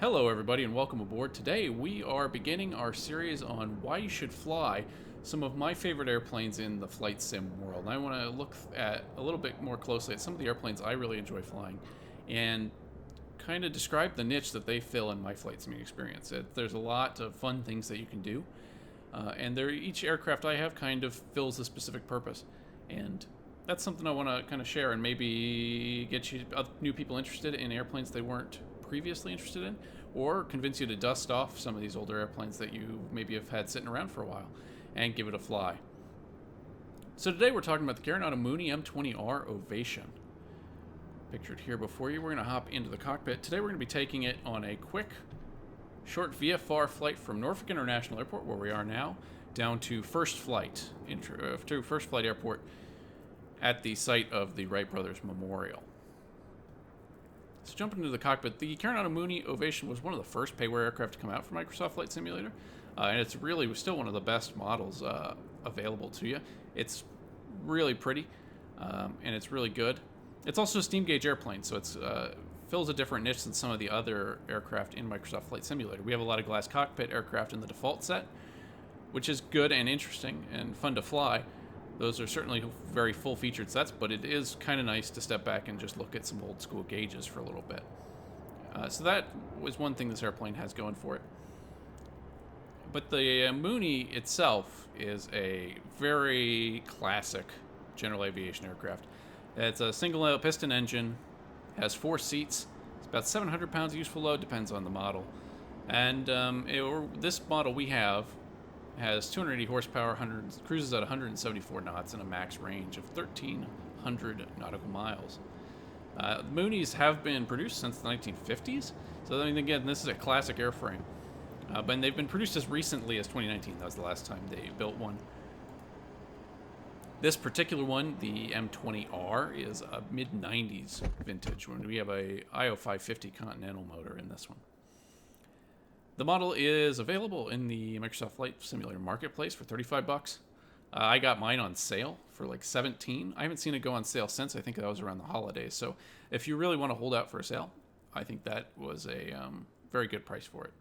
Hello everybody and welcome aboard. Today we are beginning our series on why you should fly some of my favorite airplanes in the flight sim world. And I want to look at a little bit more closely at some of the airplanes I really enjoy flying and kind of describe the niche that they fill in my flight sim experience. There's a lot of fun things that you can do, and each aircraft I have kind of fills a specific purpose. And that's something I want to kind of share and maybe get new people interested in airplanes they weren't previously interested in, or convince you to dust off some of these older airplanes that you maybe have had sitting around for a while and give it a fly. So today we're talking about the Carenado Mooney M20R Ovation. Pictured here before you. We're going to hop into the cockpit. Today we're going to be taking it on a quick, short VFR flight from Norfolk International Airport, where we are now, down to First Flight Airport at the site of the Wright Brothers Memorial. So jumping into the cockpit, the Carenado Mooney Ovation was one of the first payware aircraft to come out for Microsoft Flight Simulator, and it's really still one of the best models available to you. It's really pretty, and it's really good. It's also a steam gauge airplane, so it fills a different niche than some of the other aircraft in Microsoft Flight Simulator. We have a lot of glass cockpit aircraft in the default set, which is good and interesting and fun to fly. Those are certainly very full-featured sets, but it is kind of nice to step back and just look at some old-school gauges for a little bit. So that was one thing this airplane has going for it. But the Mooney itself is a very classic general aviation aircraft. It's a single piston engine, has 4 seats. It's about 700 pounds of useful load, depends on the model. And this model we have has 280 horsepower, cruises at 174 knots, and a max range of 1,300 nautical miles. Moonies have been produced since the 1950s, so I mean, again, this is a classic airframe. But they've been produced as recently as 2019. That was the last time they built one. This particular one, the M20R, is a mid-90s vintage, when we have a IO 550 Continental motor in this one. The model is available in the Microsoft Flight Simulator Marketplace for $35. I got mine on sale for like $17. I haven't seen it go on sale since. I think that was around the holidays. So if you really want to hold out for a sale, I think that was a very good price for it.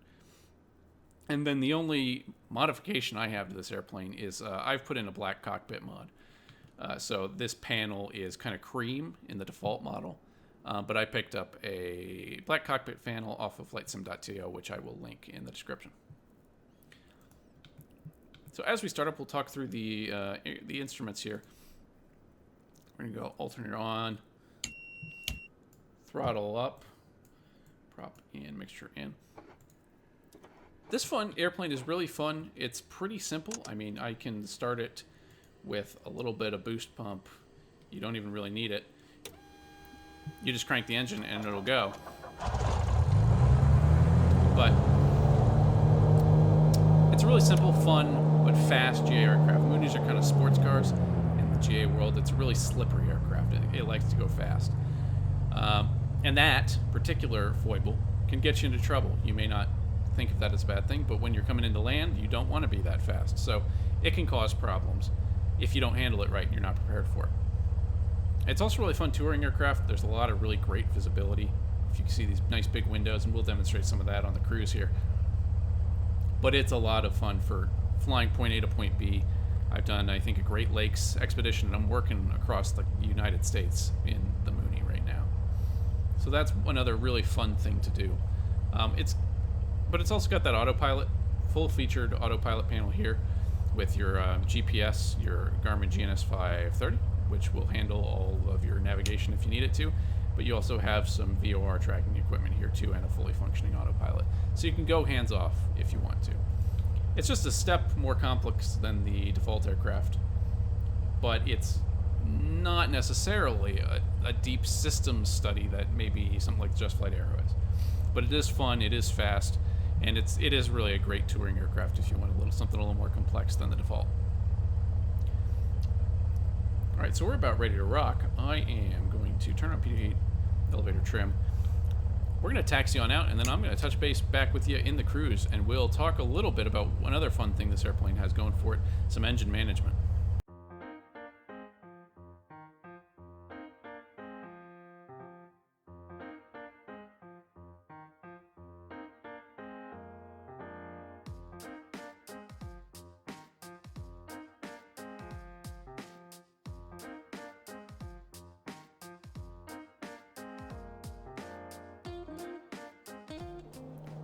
And then the only modification I have to this airplane is I've put in a black cockpit mod. So this panel is kind of cream in the default model. But I picked up a black cockpit panel off of flightsim.to, which I will link in the description. So as we start up, we'll talk through the instruments here. We're going to go alternator on, throttle up, prop in, mixture in. This airplane is really fun. It's pretty simple. I mean, I can start it with a little bit of boost pump. You don't even really need it. You just crank the engine and it'll go. But it's a really simple, fun, but fast GA aircraft. Moonies are kind of sports cars in the GA world. It's a really slippery aircraft. It likes to go fast. And that particular foible can get you into trouble. You may not think of that as a bad thing, but when you're coming into land, you don't want to be that fast. So it can cause problems if you don't handle it right and you're not prepared for it. It's also really fun touring aircraft. There's a lot of really great visibility. If you can see these nice big windows, and we'll demonstrate some of that on the cruise here. But it's a lot of fun for flying point A to point B. I've done, I think, a Great Lakes expedition, and I'm working across the United States in the Mooney right now. So that's another really fun thing to do. But it's also got that autopilot, full-featured autopilot panel here with your GPS, your Garmin GNS 530. Which will handle all of your navigation if you need it to, but you also have some VOR tracking equipment here too, and a fully functioning autopilot. So you can go hands off if you want to. It's just a step more complex than the default aircraft, but it's not necessarily a deep systems study that maybe something like Just Flight Aero is. But it is fun, it is fast, and it is really a great touring aircraft if you want something a little more complex than the default. Alright, so we're about ready to rock. I am going to turn on PD8 elevator trim. We're going to taxi on out, and then I'm going to touch base back with you in the cruise, and we'll talk a little bit about another fun thing this airplane has going for it, some engine management.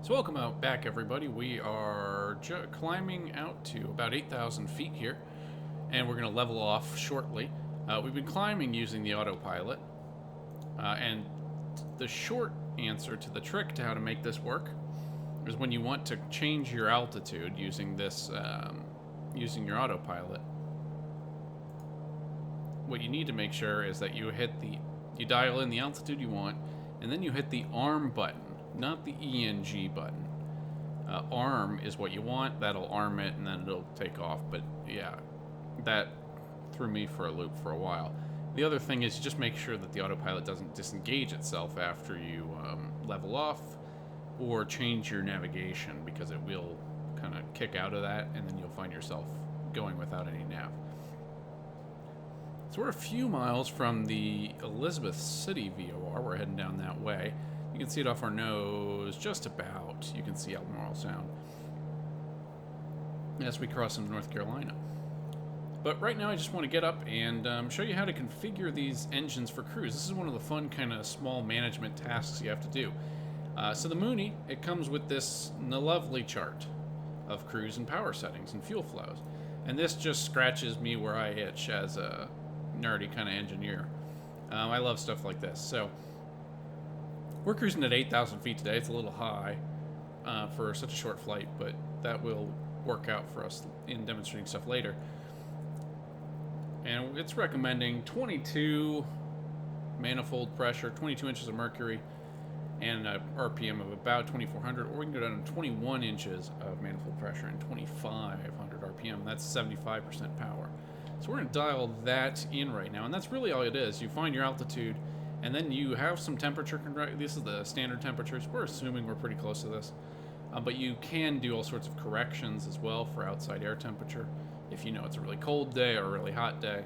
So welcome out back, everybody. We are climbing out to about 8,000 feet here, and we're going to level off shortly. We've been climbing using the autopilot, and the short answer to the trick to how to make this work is when you want to change your altitude using this, using your autopilot. What you need to make sure is that you dial in the altitude you want, and then you hit the arm button. Not the ENG button. Arm is what you want. That'll arm it, and then it'll take off. But yeah, that threw me for a loop for a while. The other thing is just make sure that the autopilot doesn't disengage itself after you level off or change your navigation, because it will kind of kick out of that, and then you'll find yourself going without any nav. So we're a few miles from the Elizabeth City VOR. We're heading down that way. You can see it off our nose, just about. You can see Albemarle Sound as we cross into North Carolina. But right now I just want to get up and show you how to configure these engines for cruise. This is one of the fun kind of small management tasks you have to do. So the Mooney, it comes with this lovely chart of cruise and power settings and fuel flows. And this just scratches me where I itch as a nerdy kind of engineer. I love stuff like this. So we're cruising at 8,000 feet today. It's a little high for such a short flight, but that will work out for us in demonstrating stuff later. And it's recommending 22 manifold pressure, 22 inches of mercury, and an RPM of about 2,400, or we can go down to 21 inches of manifold pressure and 2,500 RPM. That's 75% power. So we're going to dial that in right now, and that's really all it is. You find your altitude, and then you have some temperature. This is the standard temperatures. We're assuming we're pretty close to this. But you can do all sorts of corrections as well for outside air temperature. If you know it's a really cold day or a really hot day.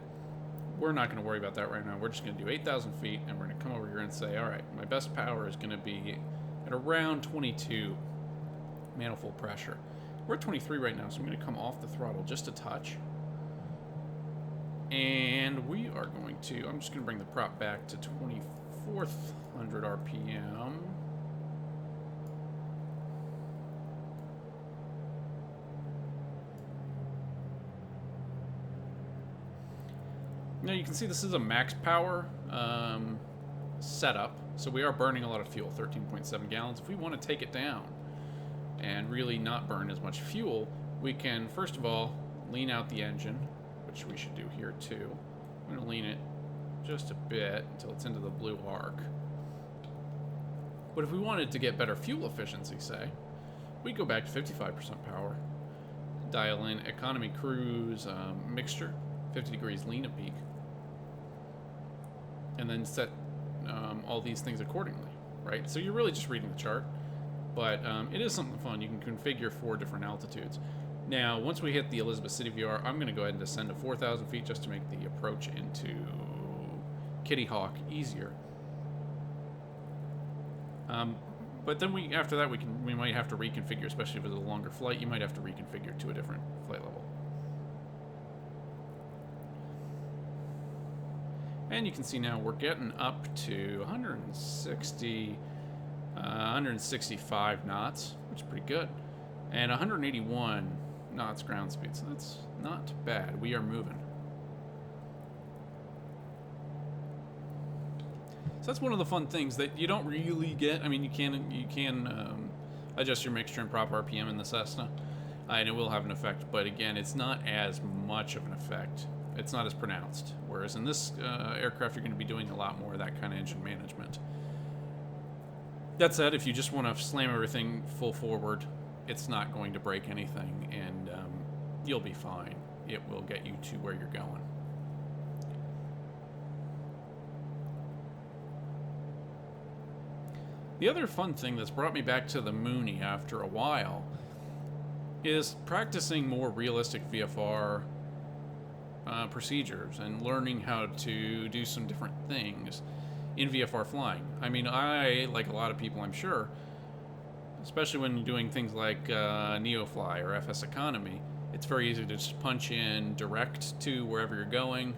We're not going to worry about that right now. We're just going to do 8,000 feet, and we're going to come over here and say, all right, my best power is going to be at around 22 manifold pressure. We're at 23 right now, so I'm going to come off the throttle just a touch. And we are going to, I'm just going to bring the prop back to 2,400 RPM. Now you can see this is a max power setup, so we are burning a lot of fuel, 13.7 gallons. If we want to take it down and really not burn as much fuel, we can first of all lean out the engine, which we should do here too. I'm going to lean it just a bit until it's into the blue arc. But if we wanted to get better fuel efficiency, say, we'd go back to 55% power, dial in economy cruise mixture, 50 degrees lean at peak, and then set all these things accordingly, right? So you're really just reading the chart, but it is something fun. You can configure 4 different altitudes. Now, once we hit the Elizabeth City VR, I'm going to go ahead and descend to 4,000 feet just to make the approach into Kitty Hawk easier. But then after that, we might have to reconfigure, especially if it's a longer flight. You might have to reconfigure to a different flight level. And you can see now we're getting up to 165 knots, which is pretty good, and 181 knots ground speed, so that's not bad. We are moving. So that's one of the fun things that you don't really get. I mean, you can adjust your mixture and prop RPM in the Cessna, and it will have an effect, but again, it's not as much of an effect. It's not as pronounced, whereas in this aircraft you're going to be doing a lot more of that kind of engine management. That said, if you just want to slam everything full forward, it's not going to break anything, and you'll be fine. It will get you to where you're going. The other fun thing that's brought me back to the Mooney after a while is practicing more realistic VFR procedures and learning how to do some different things in VFR flying. I mean, I, like a lot of people I'm sure, especially when you're doing things like NeoFly or FS Economy, it's very easy to just punch in direct to wherever you're going,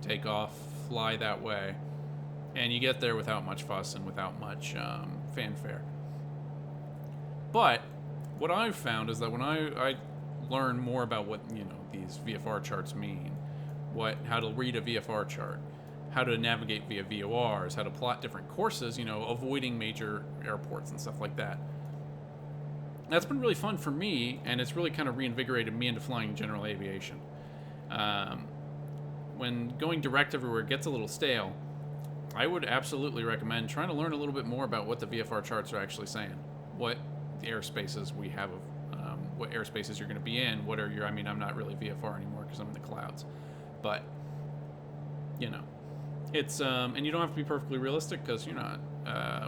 take off, fly that way, and you get there without much fuss and without much fanfare. But what I've found is that when I learn more about what, you know, these VFR charts mean, how to read a VFR chart, how to navigate via VORs, how to plot different courses, you know, avoiding major airports and stuff like that. That's been really fun for me, and it's really kind of reinvigorated me into flying general aviation. When going direct everywhere gets a little stale, I would absolutely recommend trying to learn a little bit more about what the VFR charts are actually saying, what the airspaces we have, what airspaces you're going to be in, what are your, I mean, I'm not really VFR anymore because I'm in the clouds, but, you know, it's, and you don't have to be perfectly realistic because you're not,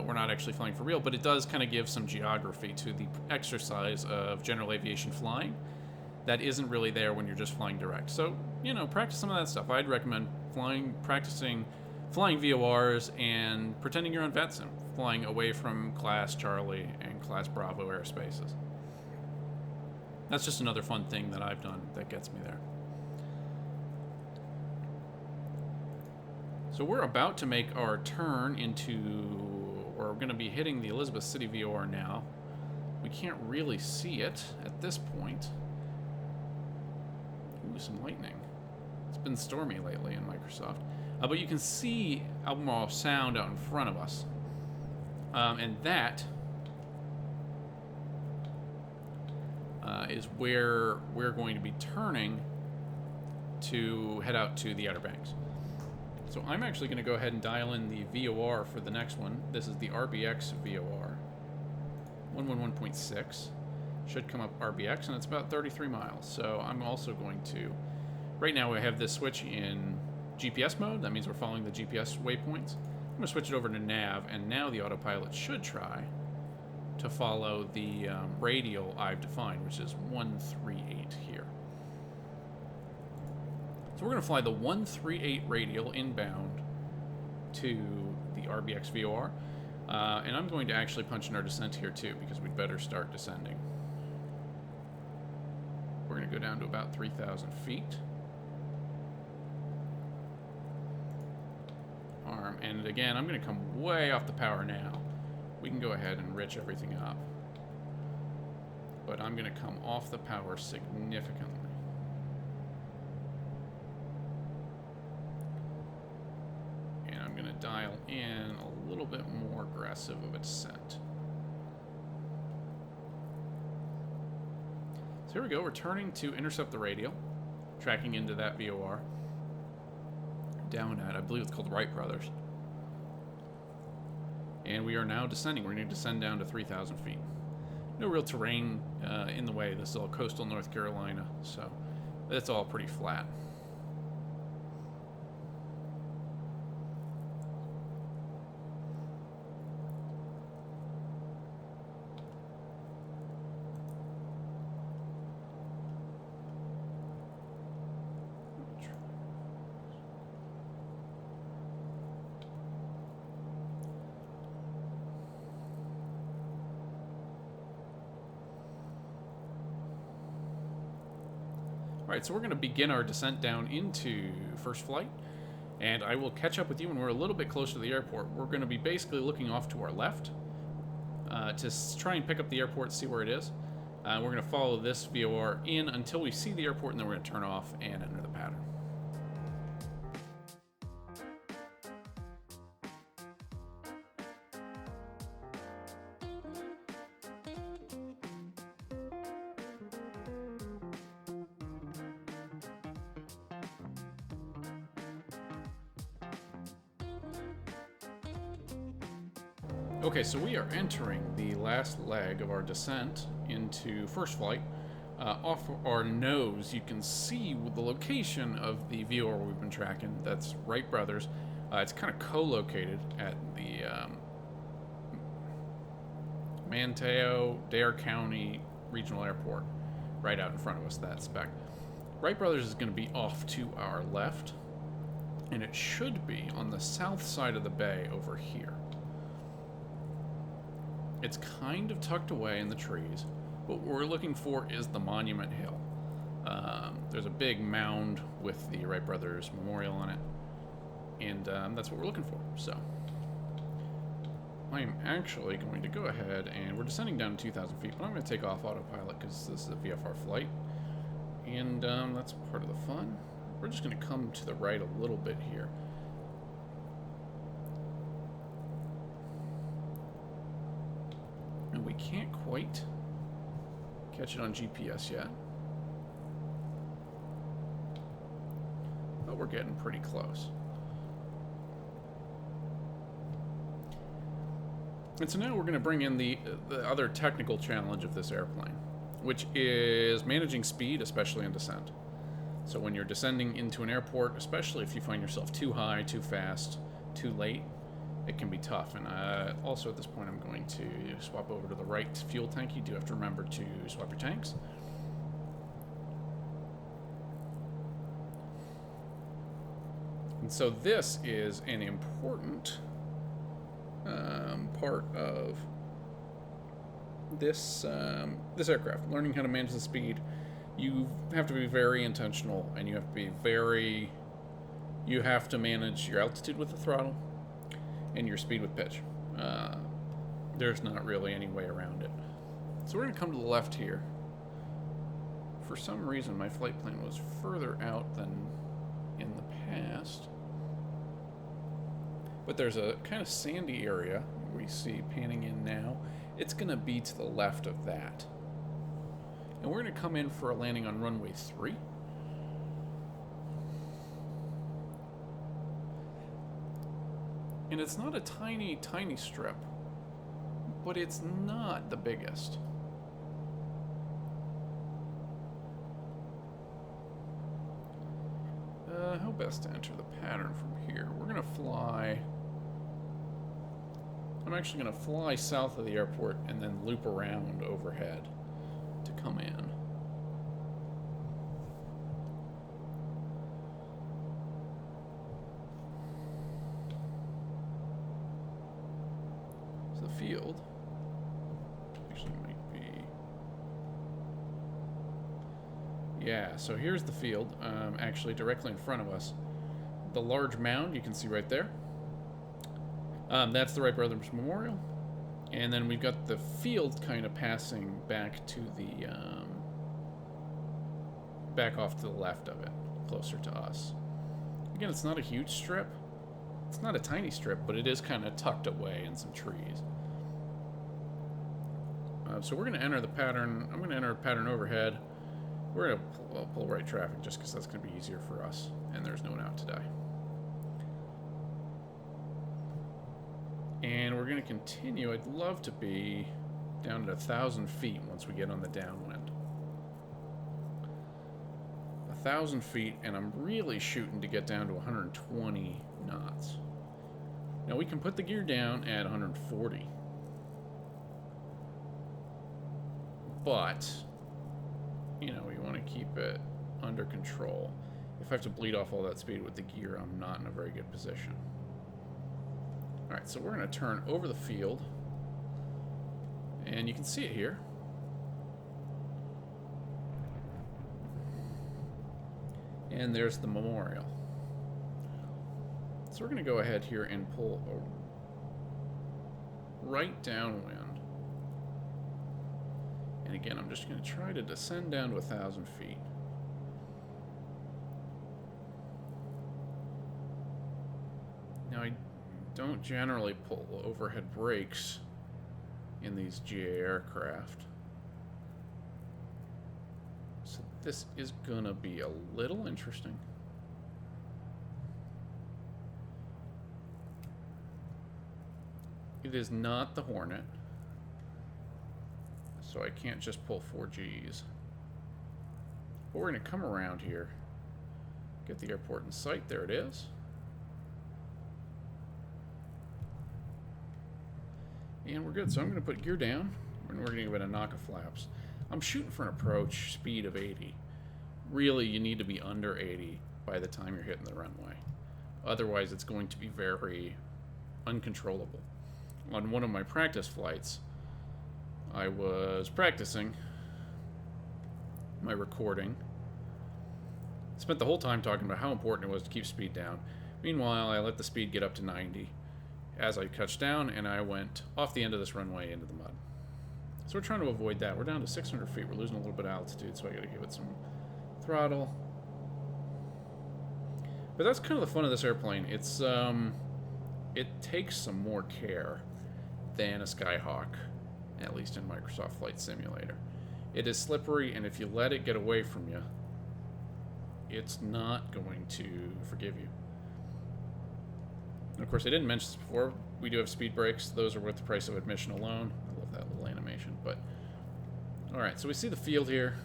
we're not actually flying for real, but it does kind of give some geography to the exercise of general aviation flying that isn't really there when you're just flying direct. So, you know, practice some of that stuff. I'd recommend practicing flying VORs and pretending you're on VetSim, flying away from Class Charlie and Class Bravo airspaces. That's just another fun thing that I've done that gets me there. So we're about to make our turn into, or we're going to be hitting the Elizabeth City VOR now. We can't really see it at this point. Ooh, some lightning. It's been stormy lately in Microsoft. But you can see Albemarle Sound out in front of us. And that is where we're going to be turning to head out to the Outer Banks. So I'm actually going to go ahead and dial in the VOR for the next one. This is the RBX VOR. 111.6. Should come up RBX, and it's about 33 miles. So I'm also going to... Right now we have this switch in GPS mode. That means we're following the GPS waypoints. I'm going to switch it over to nav, and now the autopilot should try to follow the radial I've defined, which is 138 here. So we're going to fly the 138 radial inbound to the RBX VOR, and I'm going to actually punch in our descent here too, because we'd better start descending. We're going to go down to about 3,000 feet. Arm, and again, I'm going to come way off the power now. We can go ahead and rich everything up. But I'm going to come off the power significantly. And I'm going to dial in a little bit more aggressive of a descent. So here we go, we're turning to intercept the radial, tracking into that VOR. Down at, I believe it's called Wright Brothers. And we are now descending. We're going to descend down to 3,000 feet. No real terrain in the way. This is all coastal North Carolina, so it's all pretty flat. Alright, so we're going to begin our descent down into first flight, and I will catch up with you when we're a little bit closer to the airport. We're going to be basically looking off to our left to try and pick up the airport, see where it is. We're going to follow this VOR in until we see the airport, and then we're going to turn off and enter the pattern. Okay, so we are entering the last leg of our descent into first flight. Off our nose, you can see the location of the VOR we've been tracking. That's Wright Brothers. It's kind of co-located at the Manteo, Dare County Regional Airport, right out in front of us, that spec. Wright Brothers is going to be off to our left, and it should be on the south side of the bay over here. It's kind of tucked away in the trees. What we're looking for is the Monument Hill. There's a big mound with the Wright Brothers Memorial on it, and that's what we're looking for. So I am actually going to go ahead and we're descending down to 2,000 feet, but I'm going to take off autopilot because this is a VFR flight. And that's part of the fun. We're just going to come to the right a little bit here. And we can't quite catch it on GPS yet. But we're getting pretty close. And so now we're going to bring in the other technical challenge of this airplane, which is managing speed, especially in descent. So when you're descending into an airport, especially if you find yourself too high, too fast, too late, it can be tough. And also at this point, I'm going to swap over to the right fuel tank. You do have to remember to swap your tanks. And so this is an important part of this this aircraft. Learning how to manage the speed. You have to be very intentional, and you have to be very. You have to manage your altitude with the throttle, and your speed with pitch. There's not really any way around it. So we're going to come to the left here. For some reason, my flight plan was further out than in the past. But there's a kind of sandy area we see panning in now. It's going to be to the left of that. And we're going to come in for a landing on runway 3. And it's not a tiny, tiny strip, but it's not the biggest. How best to enter the pattern from here? We're going to fly... I'm actually going to fly south of the airport and then loop around overhead to come in. So the field actually might be... Yeah, so here's the field, actually directly in front of us. The large mound you can see right there. That's the Wright Brothers Memorial. And then we've got the field kind of passing back to the, back off to the left of it, closer to us. Again, it's not a huge strip. It's not a tiny strip, but it is kind of tucked away in some trees. So we're going to enter the pattern. I'm going to enter a pattern overhead. We're going to pull right traffic just because that's going to be easier for us. And there's no one out today. And we're going to continue. I'd love to be down at 1,000 feet once we get on the downwind. 1,000 feet, and I'm really shooting to get down to 120 knots. Now we can put the gear down at 140. But, you know, we want to keep it under control. If I have to bleed off all that speed with the gear, I'm not in a very good position. Alright, so we're going to turn over the field. And you can see it here. And there's the memorial. So we're going to go ahead here and pull right downwind. And again, I'm just going to try to descend down to 1,000 feet. Now, I don't generally pull overhead brakes in these GA aircraft. So this is going to be a little interesting. It is not the Hornet, so I can't just pull 4 Gs. But we're going to come around here, get the airport in sight. There it is. And we're good. So I'm going to put gear down, and we're going to give it a knock of flaps. I'm shooting for an approach speed of 80. Really, you need to be under 80 by the time you're hitting the runway. Otherwise, it's going to be very uncontrollable. On one of my practice flights, I was practicing my recording. Spent the whole time talking about how important it was to keep speed down. Meanwhile, I let the speed get up to 90. as I touched down, and I went off the end of this runway into the mud. So we're trying to avoid that. We're down to 600 feet. We're losing a little bit of altitude, so I got to give it some throttle. But that's kind of the fun of this airplane. It's it takes some more care than a Skyhawk, at least in Microsoft Flight Simulator. It is slippery, and if you let it get away from you, it's not going to forgive you. And of course, I didn't mention this before. We do have speed brakes. Those are worth the price of admission alone. I love that little animation. But all right, so we see the field here.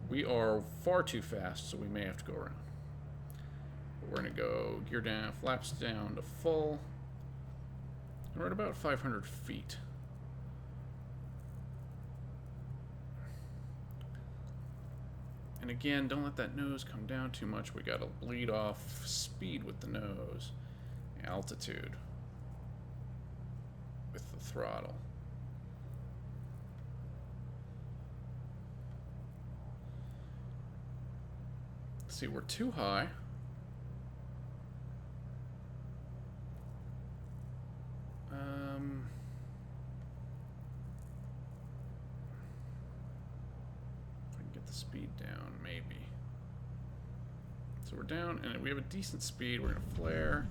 We are far too fast, so we may have to go around. But we're going to go gear down, flaps down to full. And we're at about 500 feet. And again, don't let that nose come down too much. We got to bleed off speed with the nose. Altitude with the throttle. See, we're too high. If I can get the speed down, maybe. So we're down, and we have a decent speed. We're going to flare.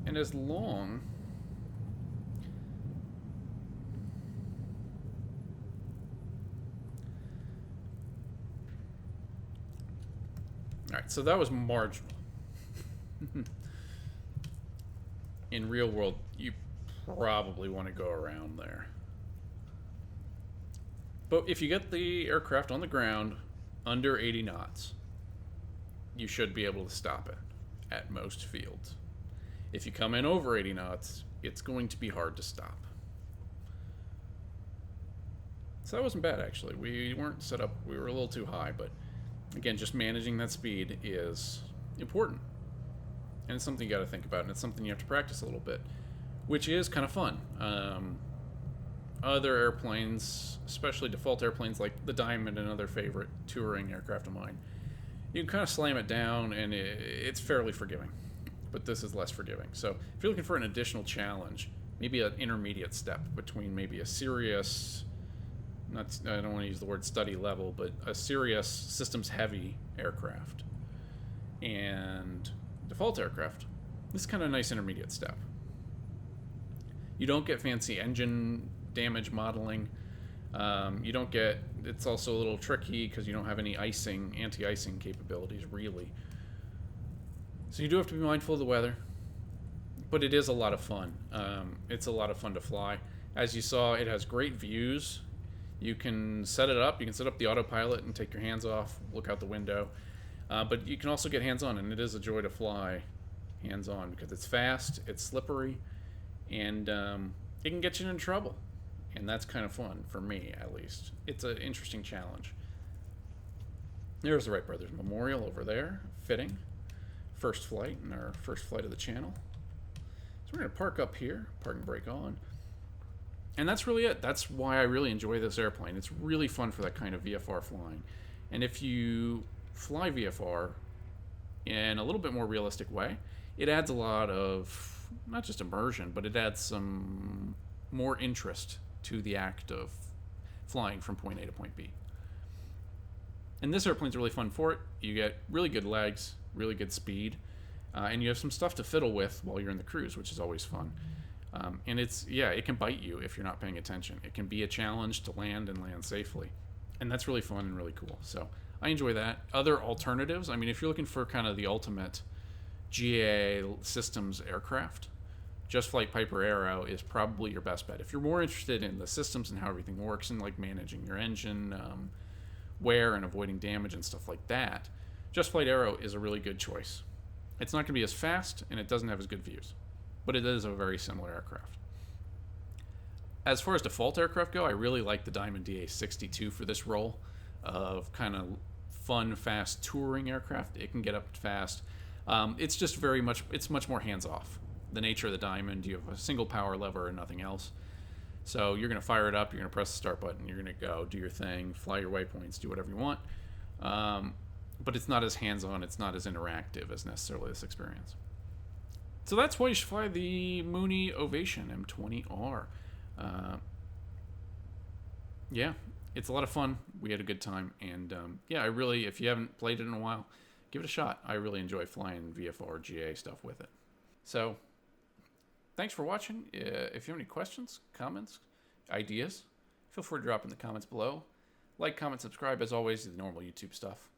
And as long Alright, so that was marginal. In real world, you probably want to go around there. But if you get the aircraft on the ground under 80 knots, you should be able to stop it at most fields. If you come in over 80 knots, it's going to be hard to stop. So that wasn't bad, actually. We weren't set up, we were a little too high, but again, just managing that speed is important. And it's something you got to think about, and it's something you have to practice a little bit, which is kind of fun. Other airplanes, especially default airplanes like the Diamond, another favorite touring aircraft of mine, you can kind of slam it down, and it's fairly forgiving. But this is less forgiving. So if you're looking for an additional challenge, maybe an intermediate step between maybe a serious, I don't want to use the word study level, but a serious systems heavy aircraft and default aircraft, this is kind of a nice intermediate step. You don't get fancy engine damage modeling. You don't get, it's also a little tricky because you don't have any anti-icing capabilities really. So you do have to be mindful of the weather, but it is a lot of fun. It's a lot of fun to fly. As you saw, it has great views. You can set it up. You can set up the autopilot and take your hands off, look out the window. But you can also get hands-on, and it is a joy to fly hands-on because it's fast, it's slippery, and it can get you in trouble. And that's kind of fun, for me at least. It's an interesting challenge. There's the Wright Brothers Memorial over there, fitting. First flight, and our first flight of the channel. So we're going to park up here, park and brake on. And that's really it. That's why I really enjoy this airplane. It's really fun for that kind of VFR flying. And if you fly VFR in a little bit more realistic way, it adds a lot of, not just immersion, but it adds some more interest to the act of flying from point A to point B. And this airplane's really fun for it. You get really good legs, really good speed, and you have some stuff to fiddle with while you're in the cruise, which is always fun. And it can bite you if you're not paying attention. It can be a challenge to land and land safely. And that's really fun and really cool. So I enjoy that. Other alternatives, I mean, if you're looking for kind of the ultimate GA systems aircraft, Just Flight Piper Arrow is probably your best bet. If you're more interested in the systems and how everything works and like managing your engine wear and avoiding damage and stuff like that, Just Flight Arrow is a really good choice. It's not going to be as fast, and it doesn't have as good views, but it is a very similar aircraft. As far as default aircraft go, I really like the Diamond DA-62 for this role of kind of fun, fast touring aircraft. It can get up fast. It's just it's much more hands-off. The nature of the Diamond, you have a single power lever and nothing else. So you're going to fire it up, you're going to press the start button, you're going to go, do your thing, fly your waypoints, do whatever you want. but it's not as hands-on, it's not as interactive as necessarily this experience. So that's why you should fly the Mooney Ovation M20R. Yeah, it's a lot of fun. We had a good time, and yeah, I really, if you haven't played it in a while, give it a shot. I really enjoy flying VFR GA stuff with it. So, thanks for watching. If you have any questions, comments, ideas, feel free to drop in the comments below. Like, comment, subscribe, as always, the normal YouTube stuff.